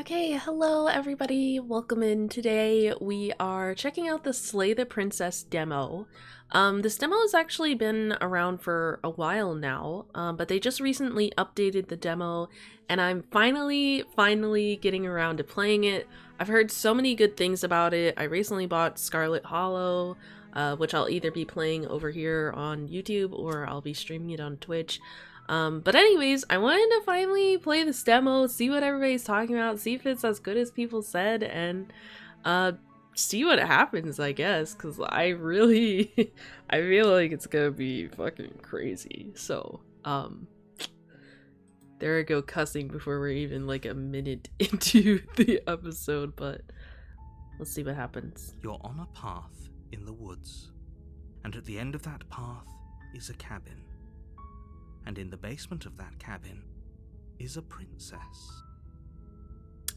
Okay, hello everybody. Welcome in. Today we are checking out the Slay the Princess demo. This demo has actually been around for a while now, but they just recently updated the demo and I'm finally getting around to playing it. I've heard so many good things about it. I recently bought Scarlet Hollow, which I'll either be playing over here on YouTube or I'll be streaming it on Twitch. But anyways, I wanted to finally play this demo, see what everybody's talking about, see if it's as good as people said, and see what happens, I guess, because I really I feel like it's gonna be fucking crazy. So there I go cussing before we're even like a minute into the episode, but let's see what happens. You're on a path in the woods, and at the end of that path is a cabin. And in the basement of that cabin is a princess.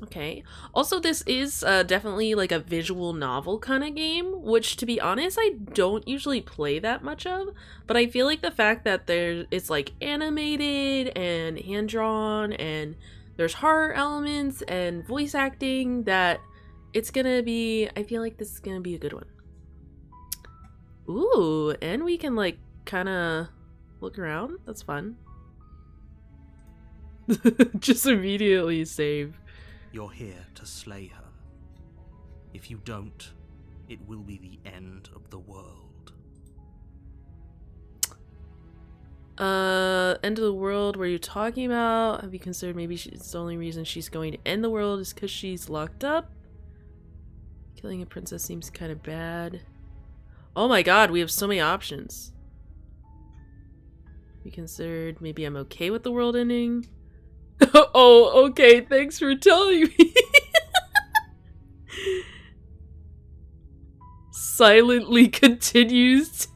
Okay. Also, this is definitely like a visual novel kind of game, which to be honest, I don't usually play that much of, but I feel like the fact that it's like animated and hand-drawn and there's horror elements and voice acting that it's gonna be, I feel like this is gonna be a good one. Ooh, and we can like kind of look around. That's fun. Just immediately save. You're here to slay her. If you don't, it will be the end of the world. End of the world, what are you talking about? Have you considered maybe it's the only reason she's going to end the world is because she's locked up? Killing a princess seems kind of bad. Oh my god, we have so many options. We considered maybe I'm okay with the world ending. Oh, okay, thanks for telling me. Silently continues.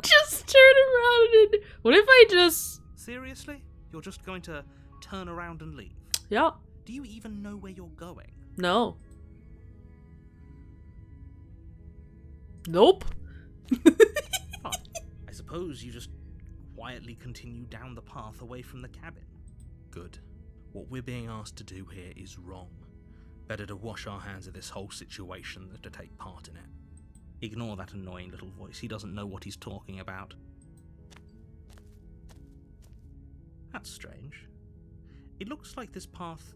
Just turn around and... What if I just... Seriously? You're just going to turn around and leave? Yeah. Do you even know where you're going? No. Nope. Fine. I suppose you just quietly continue down the path away from the cabin. Good. What we're being asked to do here is wrong. Better to wash our hands of this whole situation than to take part in it. Ignore that annoying little voice. He doesn't know what he's talking about. That's strange. It looks like this path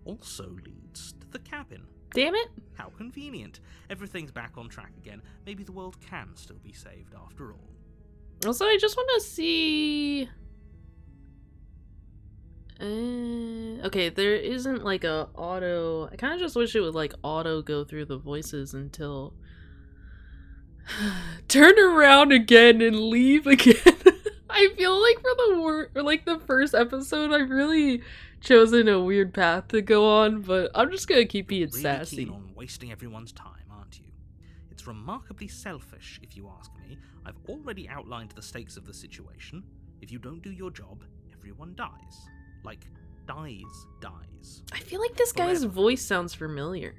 also leads to the cabin. Damn it. How convenient. Everything's back on track again. Maybe the world can still be saved after all. Also, I just want to see... okay, there isn't like a auto... I kind of just wish it would like auto go through the voices until... Turn around again and leave again. I feel like for the first episode, I've really chosen a weird path to go on, but I'm just gonna keep being really sassy. Keen on wasting everyone's time, aren't you? It's remarkably selfish, if you ask me. I've already outlined the stakes of the situation. If you don't do your job, everyone dies. Like, dies. I feel like this guy's Forever. voice sounds familiar.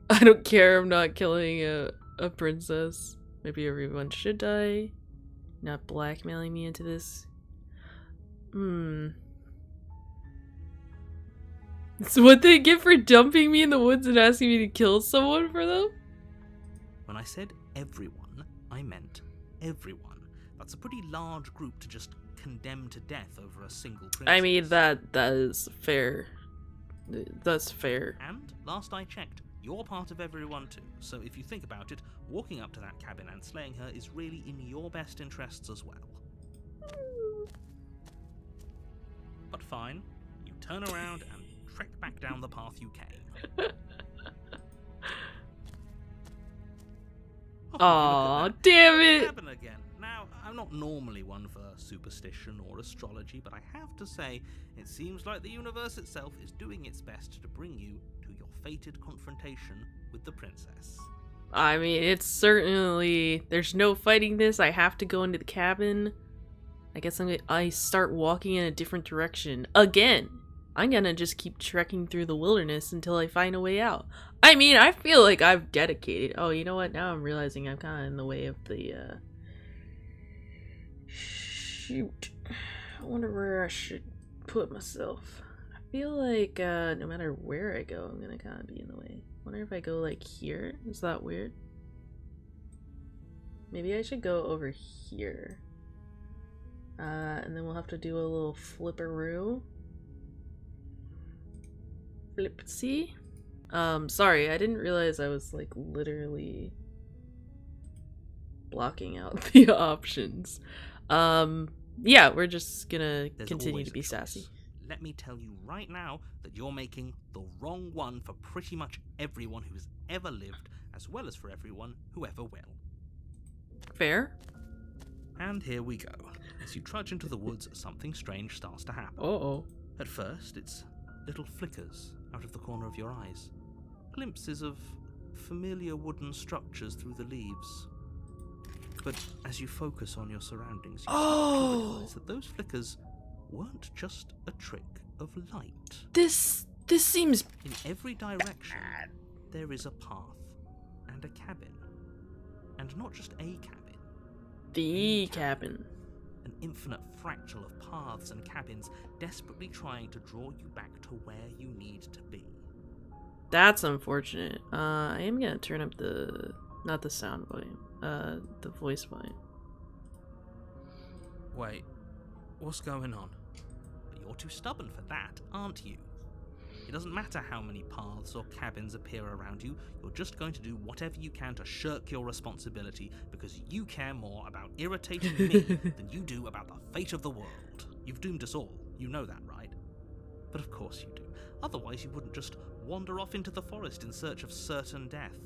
I don't care, I'm not killing a princess. Maybe everyone should die. Not blackmailing me into this. So what they get for dumping me in the woods and asking me to kill someone for them? When I said everyone, I meant everyone. That's a pretty large group to just condemn to death over a single princess. I mean, that is fair. That's fair. And, last I checked, you're part of everyone too. So if you think about it, walking up to that cabin and slaying her is really in your best interests as well. But fine, you turn around and trek back down the path you came. Aw, damn it! Cabin again. Now, I'm not normally one for superstition or astrology, but I have to say, it seems like the universe itself is doing its best to bring you to your fated confrontation with the princess. I mean, it's certainly... There's no fighting this. I have to go into the cabin. I guess I start walking in a different direction. Again! I'm gonna just keep trekking through the wilderness until I find a way out. I mean, I feel like I've dedicated... Oh, you know what? Now I'm realizing I'm kind of in the way of the, Shoot. I wonder where I should put myself. I feel like no matter where I go, I'm gonna kind of be in the way. Wonder if I go like here? Is that weird? Maybe I should go over here. And then we'll have to do a little flipperoo. Flipsy. Sorry, I didn't realize I was like literally blocking out the options. Yeah, we're just gonna continue to be sassy. Let me tell you right now that you're making the wrong one for pretty much everyone who's ever lived, as well as for everyone who ever will. Fair. And here we go. As you trudge into the woods, something strange starts to happen. Uh-oh. At first, it's little flickers out of the corner of your eyes. Glimpses of familiar wooden structures through the leaves. But as you focus on your surroundings, you start to realize that those flickers weren't just a trick of light. This seems... In every direction, there is a path and a cabin. And not just a cabin. The cabin. An infinite fractal of paths and cabins desperately trying to draw you back to where you need to be. That's unfortunate. I am gonna turn up the... not the sound volume. The voice volume. Wait, what's going on? But you're too stubborn for that, aren't you? It doesn't matter how many paths or cabins appear around you, you're just going to do whatever you can to shirk your responsibility because you care more about irritating me than you do about the fate of the world. You've doomed us all, you know that, right? But of course you do. Otherwise you wouldn't just wander off into the forest in search of certain death.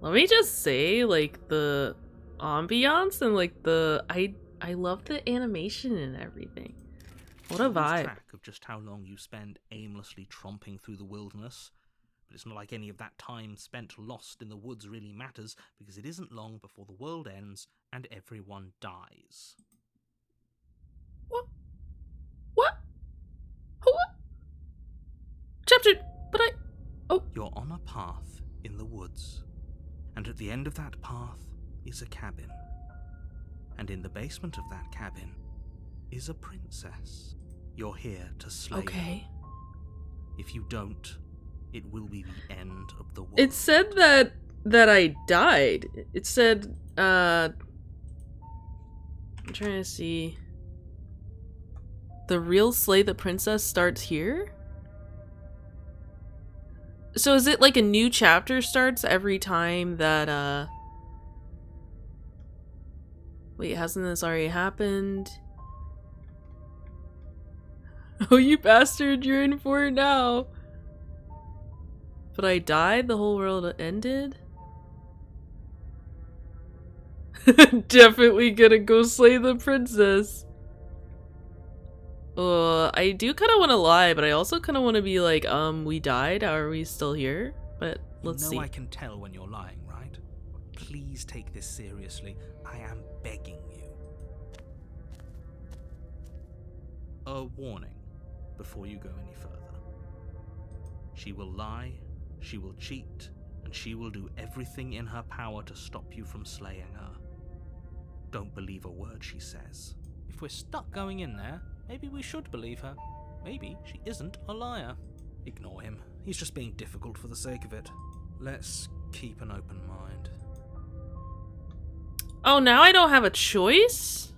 Let me just say, like, the ambiance and like the... I love the animation and everything. What a vibe. Track of just how long you spend aimlessly tromping through the wilderness, but it's not like any of that time spent lost in the woods really matters, because it isn't long before the world ends and everyone dies. What? What? What? Chapter... but I... oh. You're on a path in the woods, and at the end of that path is a cabin. And in the basement of that cabin is a princess. You're here to slay her. If you don't, it will be the end of the world. It said that I died. It said, I'm trying to see. The real Slay the Princess starts here? So is it like a new chapter starts every time that, wait, hasn't this already happened? Oh, you bastard, you're in for it now. But I died? The whole world ended? Definitely gonna go slay the princess. I do kind of want to lie, but I also kind of want to be like, we died? Are we still here? But let's see. You know I can tell when you're lying, right? Please take this seriously. I am begging you. A warning before you go any further. She will lie, she will cheat, and she will do everything in her power to stop you from slaying her. Don't believe a word she says. If we're stuck going in there, maybe we should believe her. Maybe she isn't a liar. Ignore him. He's just being difficult for the sake of it. Let's keep an open mind. Oh, now I don't have a choice?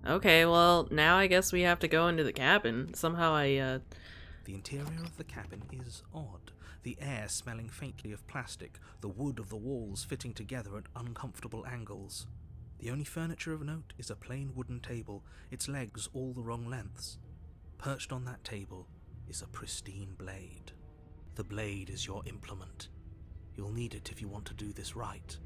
Okay, well, now I guess we have to go into the cabin. Somehow The interior of the cabin is odd. The air smelling faintly of plastic, the wood of the walls fitting together at uncomfortable angles. The only furniture of note is a plain wooden table, its legs all the wrong lengths. Perched on that table is a pristine blade. The blade is your implement. You'll need it if you want to do this right.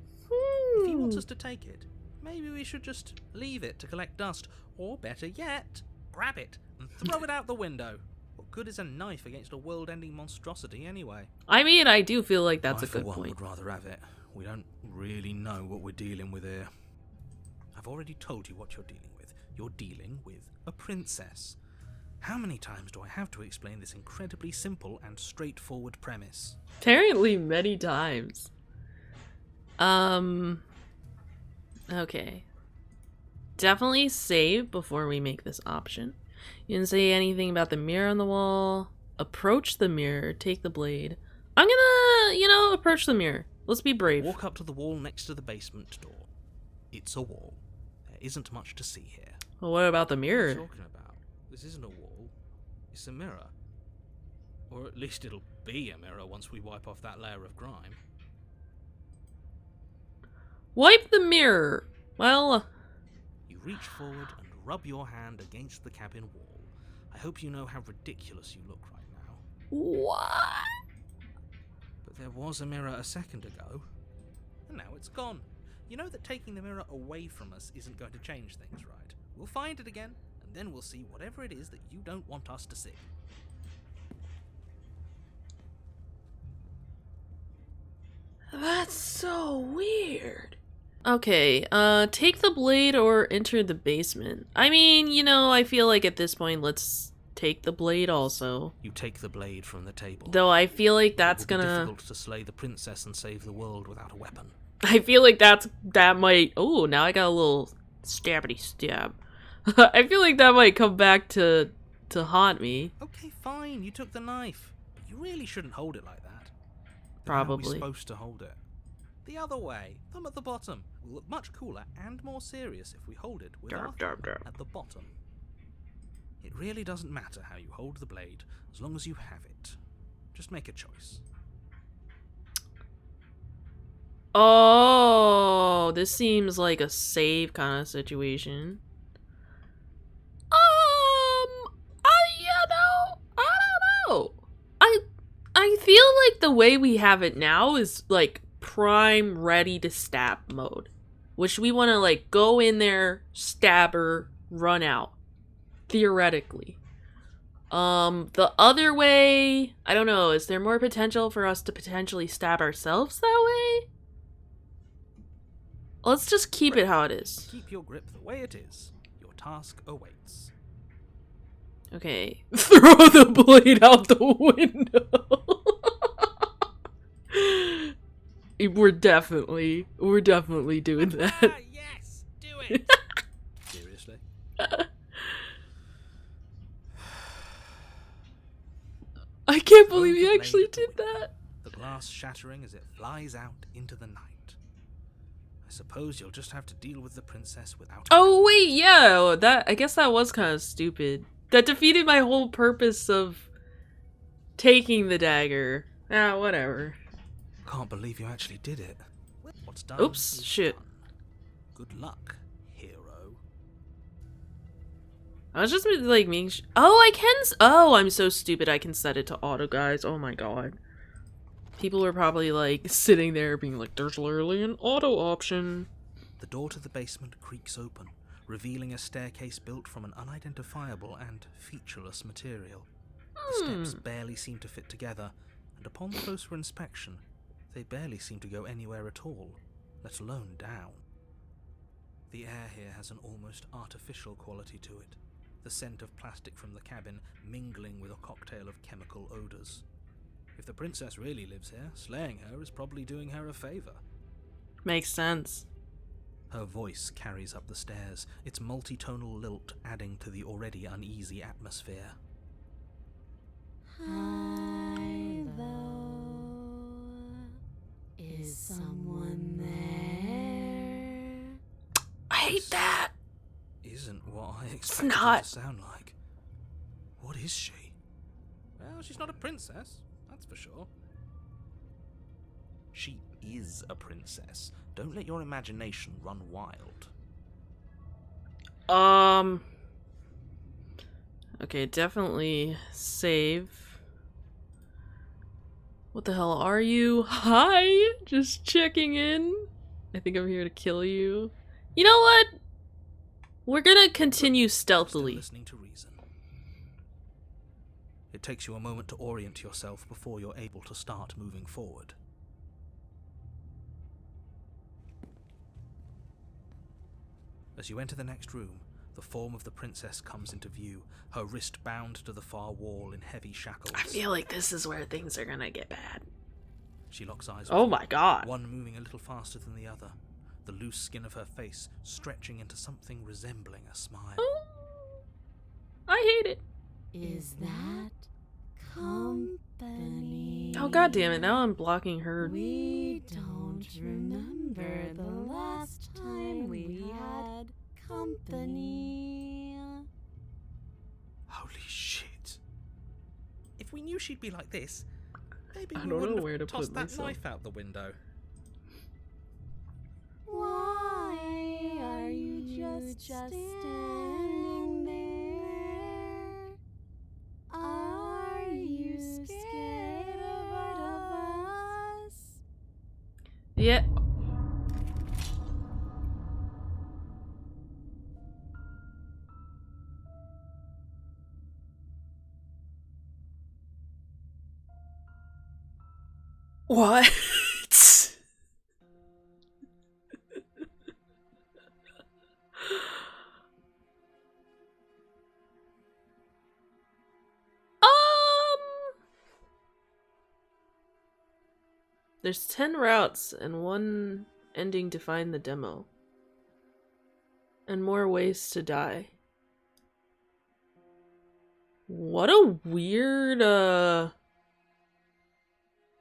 If he wants us to take it, maybe we should just leave it to collect dust, or better yet, grab it and throw it out the window. What good is a knife against a world-ending monstrosity anyway? I mean, I do feel like that's a good I, for one, point. would rather have it. We don't really know what we're dealing with here. I've already told you what you're dealing with. You're dealing with a princess. How many times do I have to explain this incredibly simple and straightforward premise? Apparently many times. Okay. definitely save before we make this option. You didn't say anything about the mirror on the wall. Approach the mirror, take the blade. I'm gonna, approach the mirror. Let's be brave. Walk up to the wall next to the basement door. It's a wall. There isn't much to see here. Well, what about the What are mirror? you talking about? This isn't a wall. It's a mirror. Or at least it'll be a mirror once we wipe off that layer of grime. Wipe the mirror. Well, You reach forward and rub your hand against the cabin wall. I hope you know how ridiculous you look right now. what? But there was a mirror a second ago, and now it's gone. You know that taking the mirror away from us isn't going to change things, right? We'll find it again, and then we'll see whatever it is that you don't want us to see. That's so weird. Okay, take the blade or enter the basement. I mean, I feel like at this point, let's take the blade also. You take the blade from the table. Though I feel like that's It will be gonna... difficult to slay the princess and save the world without a weapon. I feel like that might... Oh, now I got a little stabbity stab. I feel like that might come back to haunt me. Okay, fine, you took the knife. But you really shouldn't hold it like that. Then how are we Probably. supposed to hold it? The other way, thumb at the bottom. Will look much cooler and more serious if we hold it with our thumb at the bottom. It really doesn't matter how you hold the blade, as long as you have it. Just make a choice. Oh, this seems like a save kind of situation. I don't know. I feel like the way we have it now is like prime ready to stab mode, which we want to like go in there, stab her, run out. Theoretically. The other way, I don't know, is there more potential for us to potentially stab ourselves that way? Let's just keep it how it is. Keep your grip the way it is. Your task awaits. Okay. Throw the blade out the window. We're definitely doing that. Yes, do it. Seriously? I can't believe Throw you the actually blade at the did window, that. The glass shattering as it flies out into the night. I suppose you'll just have to deal with the princess without. Oh wait, yeah, I guess that was kind of stupid. That defeated my whole purpose of taking the dagger. Ah, whatever. Can't believe you actually did it. What's done? Oops, is shit. done. Good luck, hero. I was just like making oh, I can oh, I'm so stupid. I can set it to auto, guys. Oh my god. People are probably like sitting there being like, there's literally an auto option. The door to the basement creaks open, revealing a staircase built from an unidentifiable and featureless material. The steps barely seem to fit together, and upon closer inspection, they barely seem to go anywhere at all, let alone down. The air here has an almost artificial quality to it, the scent of plastic from the cabin mingling with a cocktail of chemical odours. If the princess really lives here, slaying her is probably doing her a favour. Makes sense. Her voice carries up the stairs, its multitonal lilt adding to the already uneasy atmosphere. Hello, is someone there? I hate that. Isn't what I expected her not. to sound like. What is she? Well, she's not a princess, that's for sure. She is a princess. Don't let your imagination run wild. Okay, definitely save. What the hell are you? Hi! Just checking in. I think I'm here to kill you. You know what? We're gonna continue Still stealthily. listening to reason. It takes you a moment to orient yourself before you're able to start moving forward. As you enter the next room, the form of the princess comes into view, her wrist bound to the far wall in heavy shackles. I feel like this is where things are gonna get bad. She locks eyes with Oh you, my god. one moving a little faster than the other. the loose skin of her face stretching into something resembling a smile. Oh, I hate it. Is that company? Oh god damn it! Now I'm blocking her. We don't remember the last time we had company. Holy shit. If we knew she'd be like this, maybe I we don't know wouldn't have where to tossed put that myself. knife out the window. Why are you just standing there? Are you scared of us? Yeah. What? There's 10 routes and one ending to find the demo. And more ways to die. What a weird,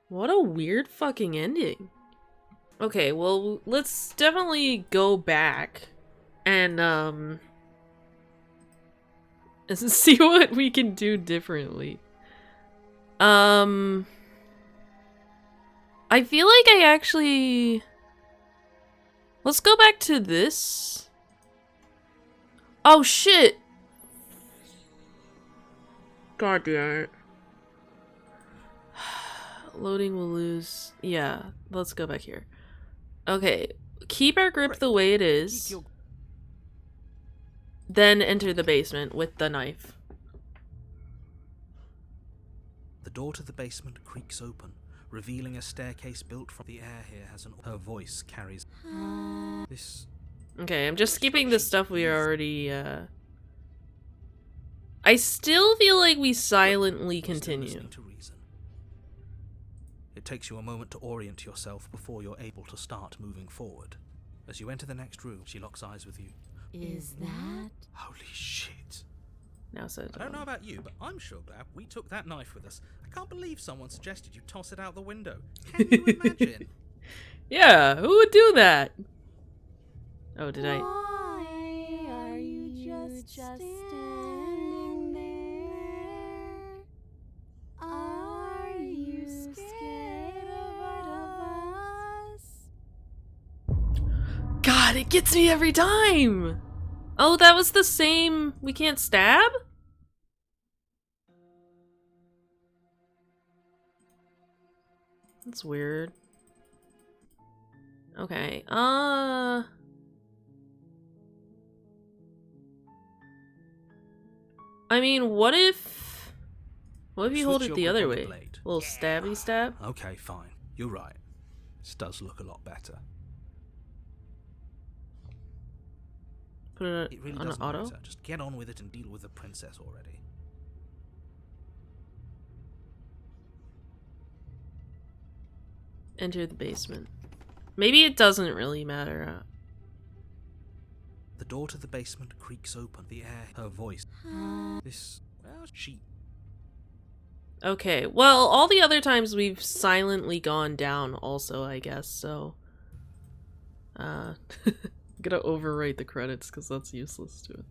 what a weird fucking ending. Okay, well, let's definitely go back and see what we can do differently. I feel like I actually... Let's go back to this. Oh shit! God damn it. Loading will lose. Yeah, let's go back here. Okay, keep our grip the way it is. Then enter the basement with the knife. The door to the basement creaks open, revealing a staircase built from the air here has an... Her voice carries... This... Okay, I'm just skipping the stuff we already, I still feel like we silently Still continue. listening to reason. It takes you a moment to orient yourself before you're able to start moving forward. As you enter the next room, she locks eyes with you. Is that Holy shit. Now said. I don't know about you, but I'm sure glad we took that knife with us. I can't believe someone suggested you toss it out the window. Can you imagine? Yeah, who would do that? Oh, did I? Why are you just standing there? Are you scared of us? God, it gets me every time! Oh, that was the same... We can't stab? That's weird. Okay, I mean, what if... What if you hold Switch it your the grip other on the way? blade. A little stabby stab? Okay, fine. You're right. This does look a lot better. Put it It really on doesn't auto? matter. Just get on with it and deal with the princess already. Enter the basement. Maybe it doesn't really matter. The door to the basement creaks open. The air, her voice. This, well, she... Okay, well, all the other times we've silently gone down also, I guess, so... I'm gonna overwrite the credits because that's useless to it.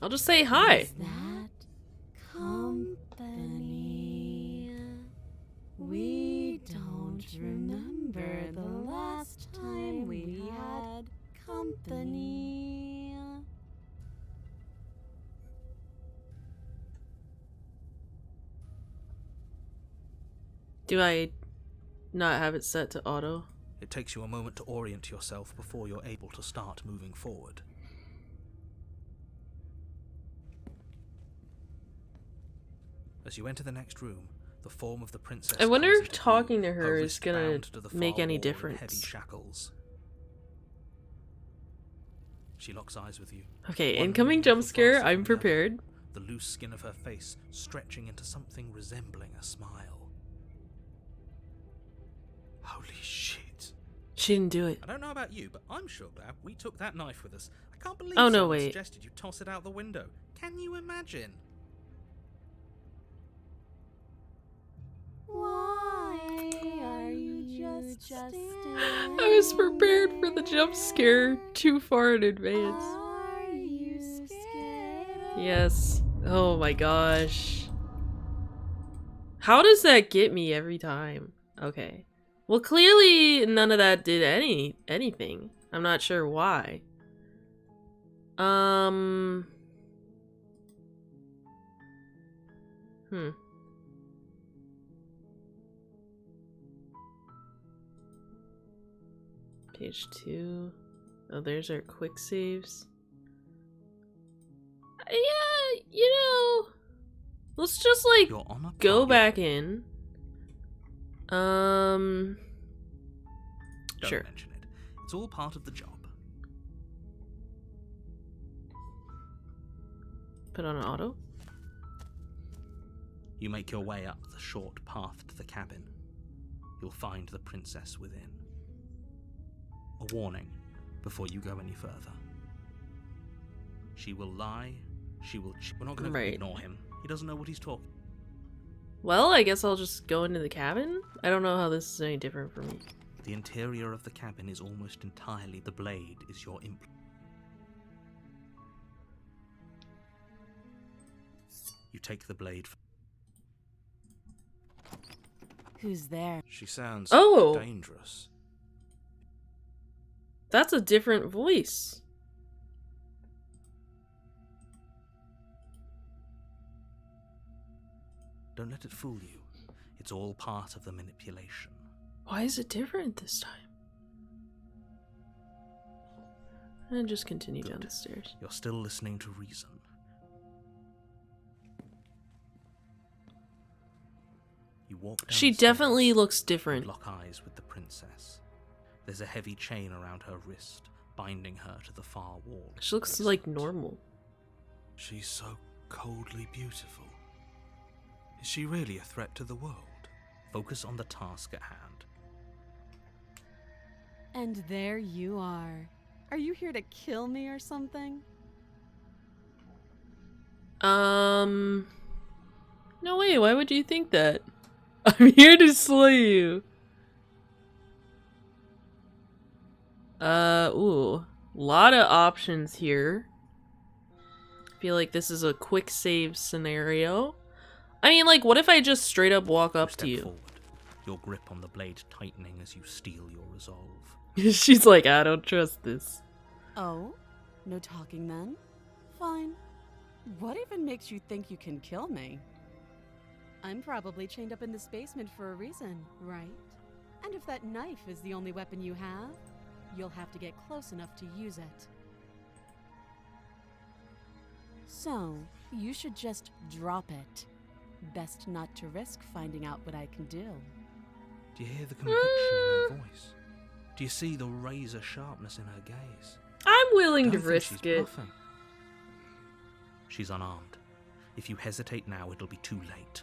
I'll just say hi. Is that company? We don't remember the last time we had company. Do I not have it set to auto? It takes you a moment to orient yourself before you're able to start moving forward. As you enter the next room, the form of the princess... I wonder comes if into talking view, to her her is wrist gonna bound to the make far any wall in difference. heavy shackles. She locks eyes with you. Okay, One incoming move jump scare, faster I'm than the other, prepared. the loose skin of her face stretching into something resembling a smile. Holy shit. She didn't do it. I don't know about you, but I'm sure glad we took that knife with us. I can't believe Oh, no, someone wait. suggested you toss it out the window. Can you imagine? Why are you just standing? I was prepared for the jump scare too far in advance. Are you scared? Yes. Oh my gosh. How does that get me every time? Okay. Well, clearly none of that did anything. I'm not sure why. Page 2. Oh, there's our quick saves. Yeah, you know, let's just like You're on a go party. back in. Don't Sure. mention it. It's all part of the job. Put on an auto. You make your way up the short path to the cabin. You'll find the princess within. A warning before you go any further. She will lie. We're not going to Right. ignore him. He doesn't know what he's talking. Well, I guess I'll just go into the cabin. I don't know how this is any different for me. The interior of the cabin is almost entirely the blade is your You take the blade. Who's there? She sounds Oh! dangerous. That's a different voice. Don't let it fool you. It's all part of the manipulation. Why is it different this time? And just continue down Good. the stairs. You're still listening to reason. You walk down She the stairs definitely looks and different. lock eyes with the princess. There's a heavy chain around her wrist, binding her to the far wall. She looks like normal. She's so coldly beautiful. Is she really a threat to the world? Focus on the task at hand. And there you are. Are you here to kill me or something? No way, why would you think that? I'm here to slay you. Ooh. Lot of options here. I feel like this is a quick save scenario. I mean, like, what if I just straight up walk up Step to you? forward, your grip on the blade tightening as you steel your resolve. She's like, I don't trust this. Oh? No talking then? Fine. What even makes you think you can kill me? I'm probably chained up in this basement for a reason, right? And if that knife is the only weapon you have, you'll have to get close enough to use it. So, you should just drop it. Best not to risk finding out what I can do. Do you hear the conviction in her voice? Do you see the razor sharpness in her gaze? I'm willing Don't to think risk she's it. bluffing. She's unarmed. If you hesitate now, it'll be too late.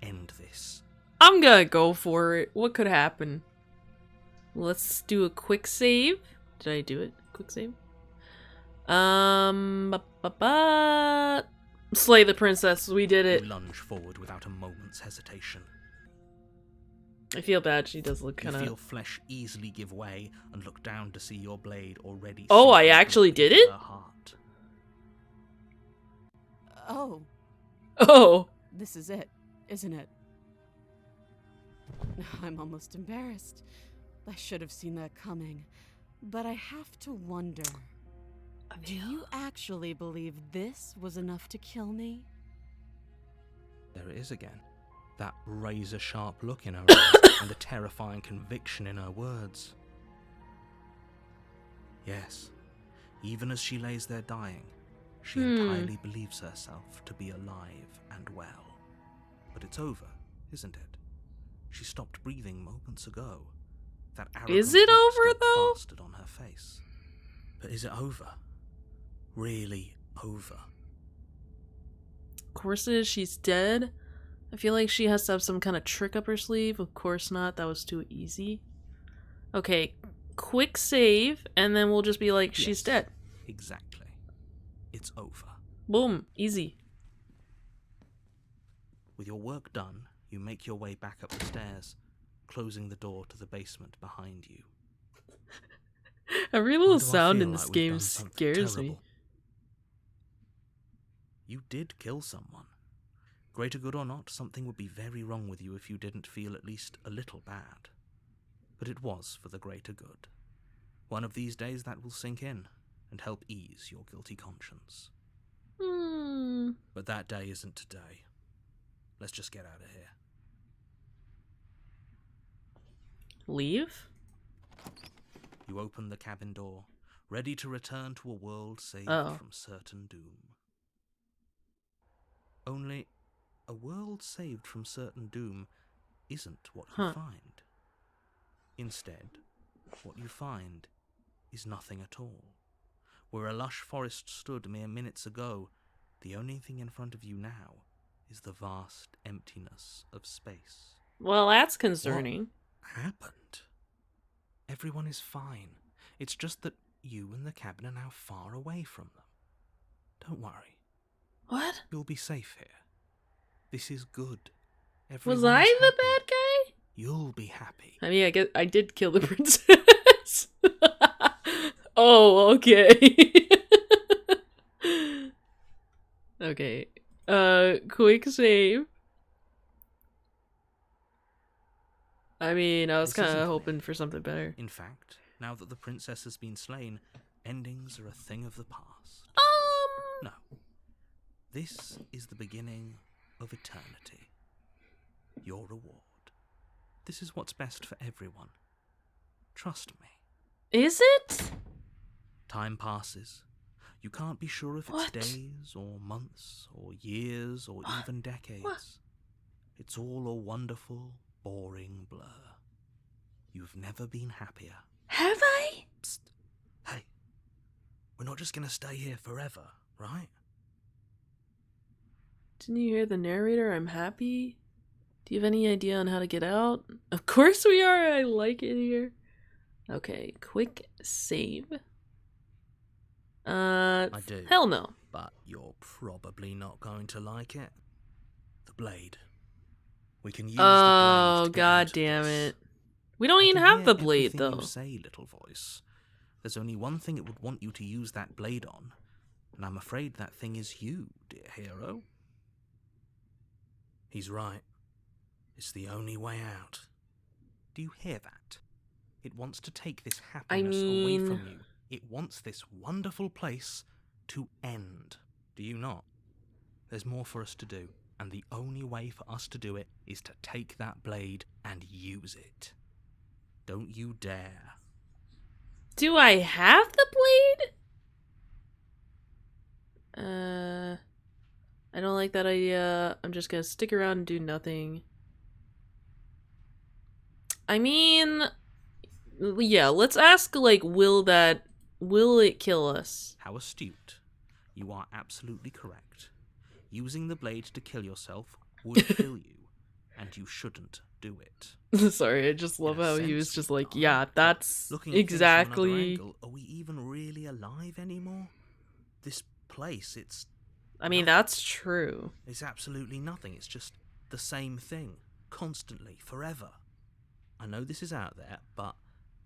End this. I'm gonna go for it. What could happen? Let's do a quick save. Did I do it? Quick save? Slay the princess. We did it. You lunge forward without a moment's hesitation. I feel bad. She does look You kind feel of... flesh easily give way and look down to see your blade already. Oh, I sinking actually deep did into it? her heart. Oh, Oh. this is it, isn't it? I'm almost embarrassed. I should have seen that coming. But I have to wonder, do you actually believe this was enough to kill me? There it is again. That razor-sharp look in her eyes and the terrifying conviction in her words. Yes, even as she lays there dying, she entirely believes herself to be alive and well. But it's over, isn't it? She stopped breathing moments ago. That Is arrogant it look over, still though? plastered on her face. But is it over? Really over? Of course it is. She's dead. I feel like she has to have some kind of trick up her sleeve. Of course not. That was too easy. Okay, quick save, and then we'll just be like, she's Yes, dead. Exactly. It's over. Boom, easy. With your work done, you make your way back up the stairs, closing the door to the basement behind you. Every Why little do I sound feel in like this we've game done something scares me. terrible? You did kill someone. Greater good or not, something would be very wrong with you if you didn't feel at least a little bad. But it was for the greater good. One of these days that will sink in and help ease your guilty conscience. But that day isn't today. Let's just get out of here. Leave? You open the cabin door, ready to return to a world saved Oh. from certain doom. Only, a world saved from certain doom isn't what you find. Instead, what you find is nothing at all. Where a lush forest stood mere minutes ago, the only thing in front of you now is the vast emptiness of space. Well, that's concerning. What happened? Everyone is fine. It's just that you and the cabin are now far away from them. Don't worry. What? You'll be safe here. This is good. Was Everyone I is the happy. bad guy? You'll be happy. I mean, I guess I did kill the princess. Oh, okay. Okay. Quick save. I mean, I was This kind isn't of the hoping end. for something better. In fact, now that the princess has been slain, endings are a thing of the past. No. This is the beginning of eternity. Your reward. This is what's best for everyone. Trust me. Is it? Time passes. You can't be sure if it's What? days or months or years or even decades. What? It's all a wonderful, boring blur. You've never been happier. Have I? Psst. Hey, we're not just gonna stay here forever, right? Didn't you hear the narrator? I'm happy. Do you have any idea on how to get out? Of course we are. I like it here. Okay, quick save. I do. Hell no. But you're probably not going to like it. The blade. We can use the blade Oh, to get god out of damn this. it. We don't I even can have hear the blade, everything though. You say, little voice. There's only one thing it would want you to use that blade on, and I'm afraid that thing is you, dear hero. He's right. It's the only way out. Do you hear that? It wants to take this happiness away mean- from you. It wants this wonderful place to end. Do you not? There's more for us to do, and the only way for us to do it is to take that blade and use it. Don't you dare. Do I have the blade? I don't like that idea. I'm just gonna stick around and do nothing. I mean, yeah, let's ask, like, will it kill us? How astute. You are absolutely correct. Using the blade to kill yourself would kill you, and you shouldn't do it. Sorry, I just love In a how he sense, was just you like, are. yeah, that's Looking at things from another exactly. angle, are we even really alive anymore? This place, it's I mean, that's true. absolutely nothing. It's just the same thing, constantly, forever. I know this is out there, but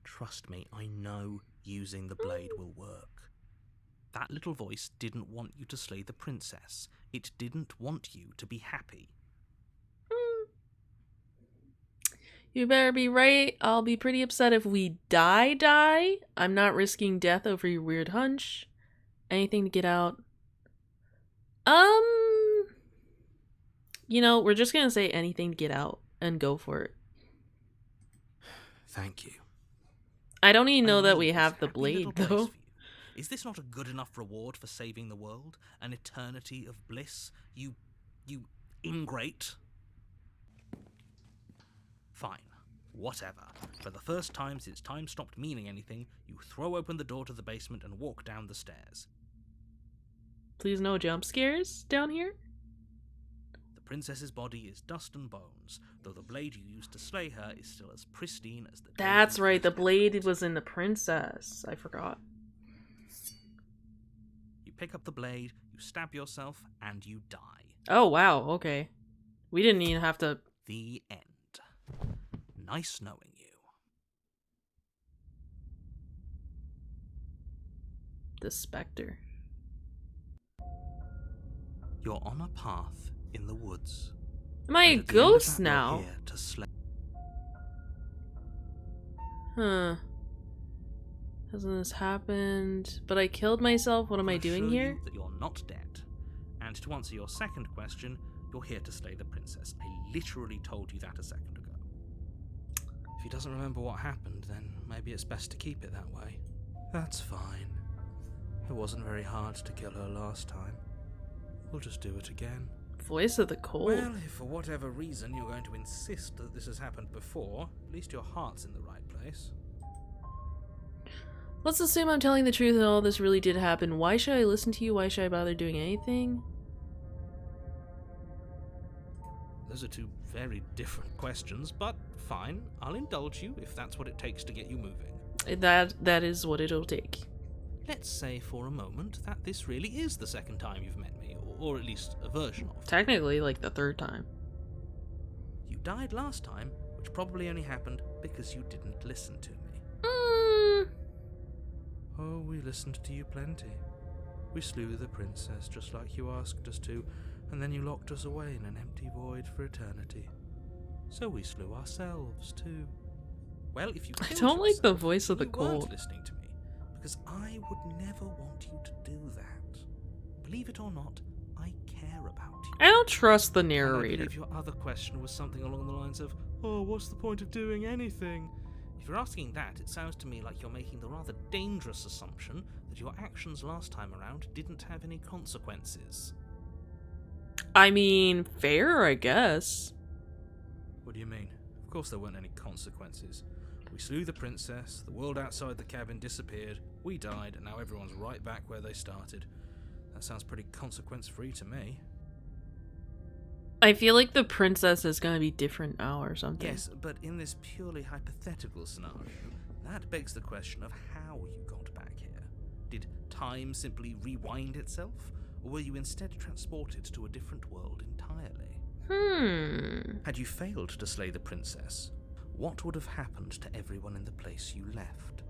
trust me, I know using the blade will work. That little voice didn't want you to slay the princess. It didn't want you to be happy. You better be right. I'll be pretty upset if we die. I'm not risking death over your weird hunch. Anything to get out. You know, we're just gonna say anything to get out and go for it. Thank you. I don't even know I that leave we this have the happy little blade, place though. for you. Is this not a good enough reward for saving the world? An eternity of bliss? You ingrate? Fine. Whatever. For the first time since time stopped meaning anything, you throw open the door to the basement and walk down the stairs. Please no jump scares down here? The princess's body is dust and bones, though the blade you used to slay her is still as pristine as the day That's you right, the first met blade princess. was in the princess. I forgot. You pick up the blade, you stab yourself, and you die. Oh, wow, okay. We didn't even have to... The end. Nice knowing you. The specter. You're on a path in the woods. Am I a And at the end of ghost that, you're now? here to slay. Huh. Hasn't this happened? But I killed myself? What am I To doing assure here? you that you're not dead. And to answer your second question, you're here to slay the princess. I literally told you that a second ago. If he doesn't remember what happened, then maybe it's best to keep it that way. That's fine. It wasn't very hard to kill her last time. We'll just do it again. Voice of the cold. Well, if for whatever reason you're going to insist that this has happened before, at least your heart's in the right place. Let's assume I'm telling the truth and all this really did happen. Why should I listen to you? Why should I bother doing anything? Those are two very different questions, but fine. I'll indulge you if that's what it takes to get you moving. That is what it'll take. Let's say for a moment that this really is the second time you've met me, or at least a version of. Technically, like the third time. You died last time, which probably only happened because you didn't listen to me. Oh, we listened to you plenty. We slew the princess just like you asked us to, and then you locked us away in an empty void for eternity. So we slew ourselves too. Well, if you I killed don't like the yourself, voice of the you weren't cold. listening to me, because I would never want you to do that. Believe it or not, I care about you. I don't trust the And I narrator. believe your other question was something along the lines of, oh, what's the point of doing anything? If you're asking that, it sounds to me like you're making the rather dangerous assumption that your actions last time around didn't have any consequences. I mean, fair, I guess. What do you mean? Of course there weren't any consequences. We slew the princess, the world outside the cabin disappeared, we died, and now everyone's right back where they started. That sounds pretty consequence-free to me. I feel like the princess is gonna be different now or something. Yes, but in this purely hypothetical scenario, that begs the question of how you got back here. Did time simply rewind itself, or were you instead transported to a different world entirely? Had you failed to slay the princess, what would have happened to everyone in the place you left?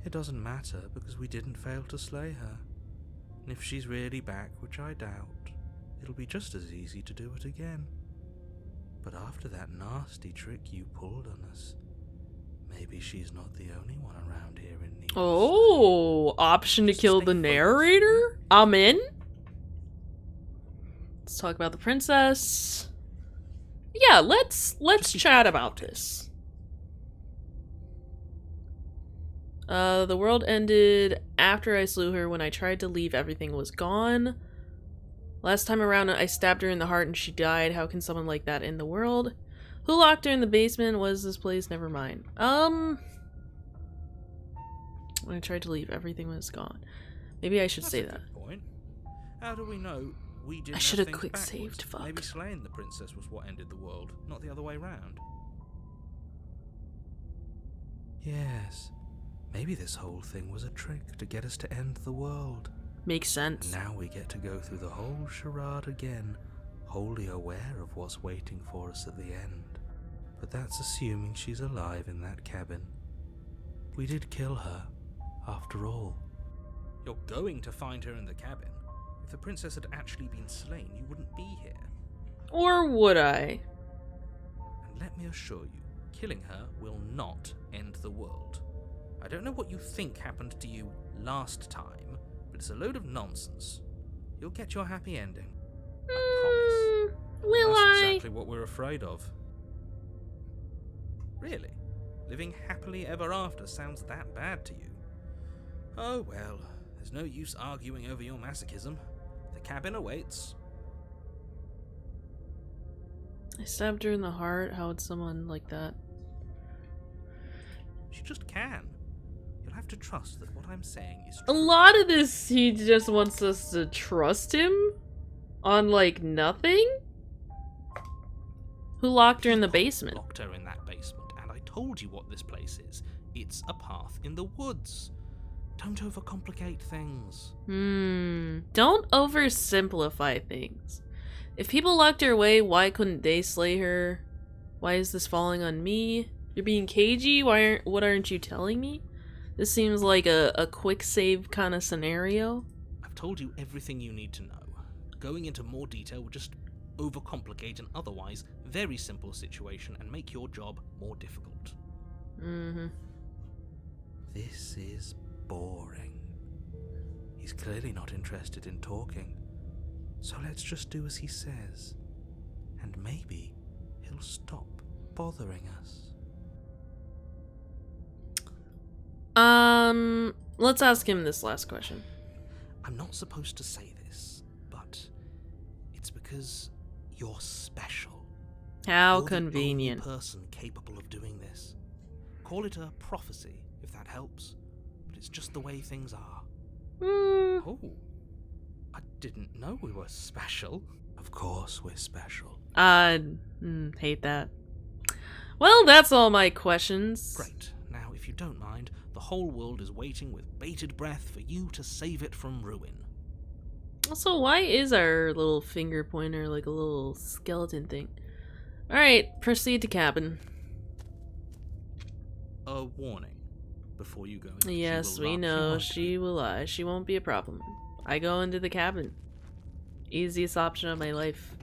It doesn't matter, because we didn't fail to slay her. And if she's really back, which I doubt, it'll be just as easy to do it again. But after that nasty trick you pulled on us, maybe she's not the only one around here in need of Oh, option to Just kill stay the focused. narrator? I'm in. Let's talk about the princess. Yeah, let's Just be chat quick about about it. this. The world ended after I slew her. When I tried to leave, everything was gone. Last time around, I stabbed her in the heart and she died. How can someone like that end the world? Who locked her in the basement? What is this place? Never mind. When I tried to leave, everything was gone. Maybe I should That's say a that. good point. How do we know we didn't I have should have things quick backwards? saved, fuck. Maybe slaying the princess was what ended the world, not the other way round. Yes, maybe this whole thing was a trick to get us to end the world. Makes And sense. now we get to go through the whole charade again, wholly aware of what's waiting for us at the end. But that's assuming she's alive in that cabin. We did kill her, after all. You're going to find her in the cabin. If the princess had actually been slain, you wouldn't be here. Or would I? And let me assure you, killing her will not end the world. I don't know what you think happened to you last time, but it's a load of nonsense. You'll get your happy ending. I promise. Will That's I? exactly what we're afraid of. Really? Living happily ever after sounds that bad to you? Oh well, there's no use arguing over your masochism. The cabin awaits. I stabbed her in the heart. How would someone like that? She just can. You'll have to trust that what I'm saying is A true. lot of this, he just wants us to trust him. On, like, nothing? Who locked her in the basement? Locked her in that basement, and I told you what this place is. It's a path in the woods. Don't overcomplicate things. Don't oversimplify things. If people locked her away, why couldn't they slay her? Why is this falling on me? You're being cagey? What aren't you telling me? This seems like a quick save kind of scenario. I've told you everything you need to know. Going into more detail would just overcomplicate an otherwise very simple situation and make your job more difficult. This is boring. He's clearly not interested in talking. So let's just do as he says. And maybe he'll stop bothering us. Let's ask him this last question. I'm not supposed to say this, but it's because you're special. How You're convenient. the only person capable of doing this. Call it a prophecy, if that helps. But it's just the way things are. Oh, I didn't know we were special. Of course we're special. Hate that. Well, that's all my questions. Great. Now, if you don't mind, the whole world is waiting with bated breath for you to save it from ruin. Also, why is our little finger pointer like a little skeleton thing? Alright, proceed to cabin. A warning before you go in. Yes, we know. She will lie. She won't be a problem. I go into the cabin. Easiest option of my life.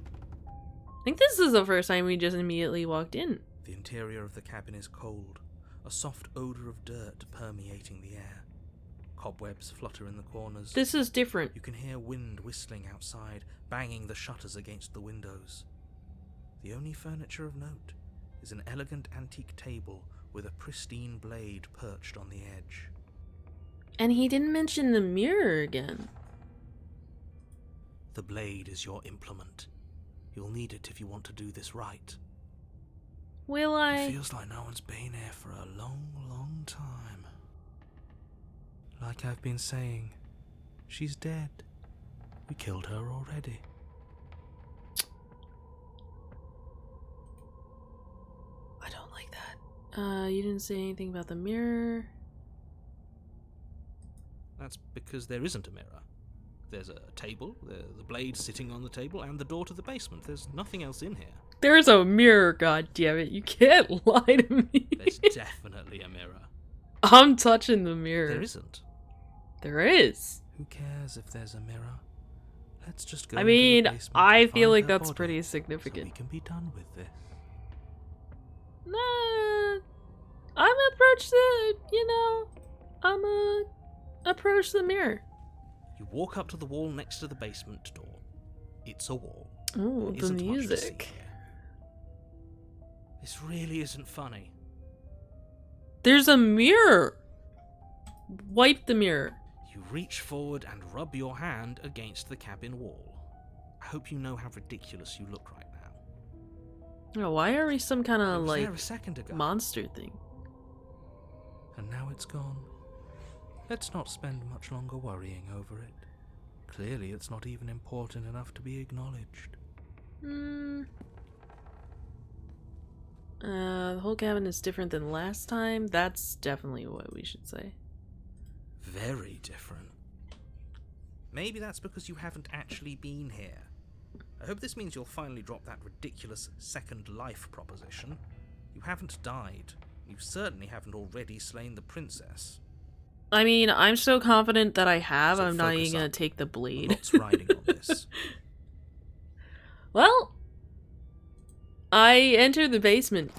I think this is the first time we just immediately walked in. The interior of the cabin is cold, a soft odor of dirt permeating the air. Cobwebs flutter in the corners. This is different. You can hear wind whistling outside, banging the shutters against the windows. The only furniture of note is an elegant antique table with a pristine blade perched on the edge. And he didn't mention the mirror again. The blade is your implement. You'll need it if you want to do this right. Will I? It feels like no one's been here for a long, long time. Like I've been saying, she's dead. We killed her already. I don't like that. You didn't say anything about the mirror. That's because there isn't a mirror. There's a table, the blade sitting on the table, and the door to the basement. There's nothing else in here. There's a mirror, goddammit. You can't lie to me. There's definitely a mirror. I'm touching the mirror. There isn't. There is. Who cares if there's a mirror? Let's just go. I into the mean, basement I and feel find like her that's body pretty So significant. we can be done with this. Nah, I'm approach the, approach the mirror. You walk up to the wall next to the basement door. It's a wall. Oh, There the isn't much to see music. here. This really isn't funny. There's a mirror. Wipe the mirror. You reach forward and rub your hand against the cabin wall. I hope you know how ridiculous you look right now. Oh, why are we some kind It of was like there a second ago. monster thing? And now it's gone. Let's not spend much longer worrying over it. Clearly it's not even important enough to be acknowledged. The whole cabin is different than last time. That's definitely what we should say. Very different. Maybe that's because you haven't actually been here. I hope this means you'll finally drop that ridiculous second life proposition. You haven't died. You certainly haven't already slain the princess. I mean, I'm so confident that I have. So I'm not focus even gonna up. take the blade. Lots riding on this. Well, I enter the basement.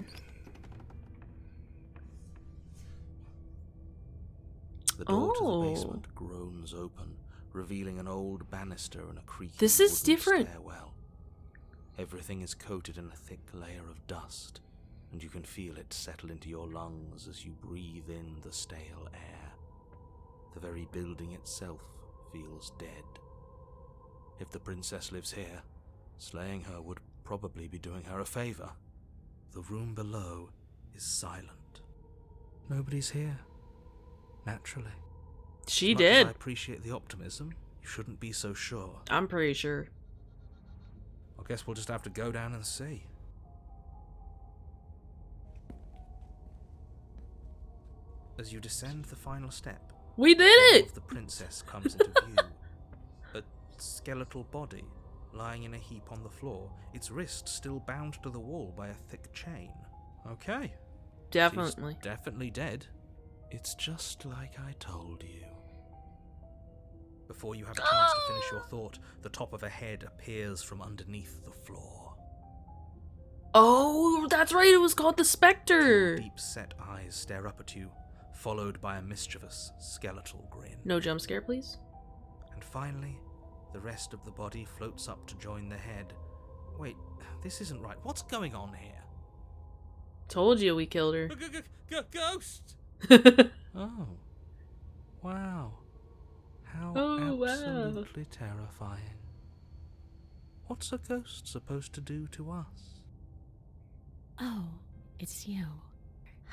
The door to the Oh. basement groans open, revealing an old banister and a creaky This is wooden different. stairwell. Everything is coated in a thick layer of dust, and you can feel it settle into your lungs as you breathe in the stale air. The very building itself feels dead. If the princess lives here, slaying her would probably be doing her a favor. The room below is silent. Nobody's here. Naturally. She As much as did. I appreciate the optimism. You shouldn't be so sure. I'm pretty sure. I guess we'll just have to go down and see. As you descend the final step, We did the form it! of the princess comes into view. A skeletal body lying in a heap on the floor, its wrist still bound to the wall by a thick chain. Okay. Definitely. She's definitely dead. It's just like I told you. Before you have a chance to finish your thought, the top of a head appears from underneath the floor. Oh, that's right, it was called the Spectre! Deep-set eyes stare up at you, followed by a mischievous, skeletal grin. No jump scare, please. And finally, the rest of the body floats up to join the head. Wait, this isn't right. What's going on here? Told you we killed her. Ghost! Oh. Wow. How Oh, wow. absolutely terrifying. What's a ghost supposed to do to us? Oh, it's you.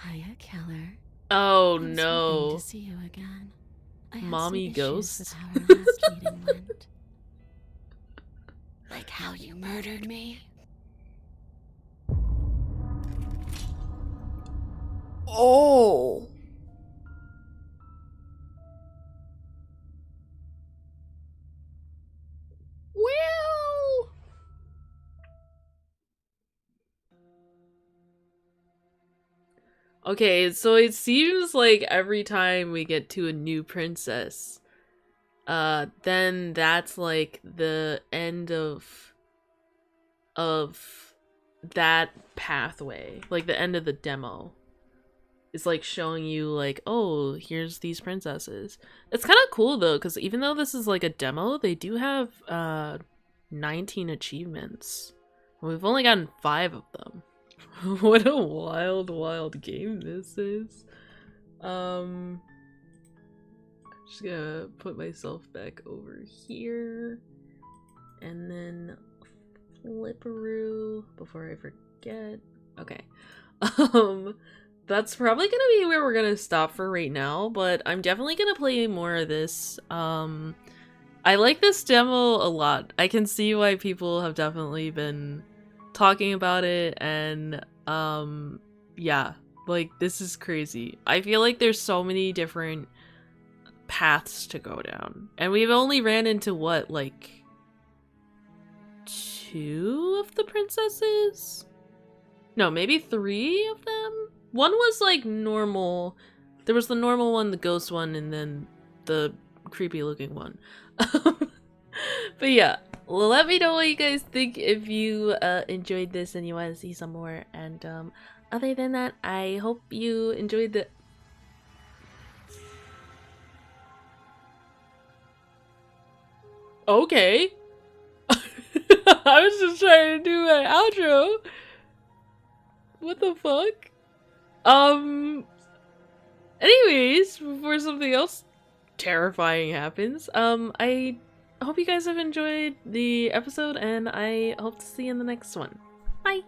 Hiya, Keller. Oh I was hoping no. to see you again. I had Mommy some ghost? issues with how our last meeting went. Like how you murdered me. Oh. Well. Okay, so it seems like every time we get to a new princess, then that's like the end of that pathway, like the end of the demo. It's like showing you like, oh, here's these princesses. It's kind of cool though, because even though this is like a demo, they do have 19 achievements. We've only gotten 5 of them. What a wild game this is. I'm just gonna put myself back over here and then Flipperoo before I forget. Okay. That's probably gonna be where we're gonna stop for right now, but I'm definitely gonna play more of this. I like this demo a lot. I can see why people have definitely been talking about it, and yeah, like this is crazy. I feel like there's so many different paths to go down, and we've only ran into what, like 2 of the princesses? No, maybe 3 of them? One was like normal. There was the normal one, the ghost one, and then the creepy looking one. But yeah, let me know what you guys think if you enjoyed this and you want to see some more. And other than that, I hope you enjoyed the... Okay. I was just trying to do my outro. What the fuck? Anyways, before something else terrifying happens, I hope you guys have enjoyed the episode, and I hope to see you in the next one. Bye!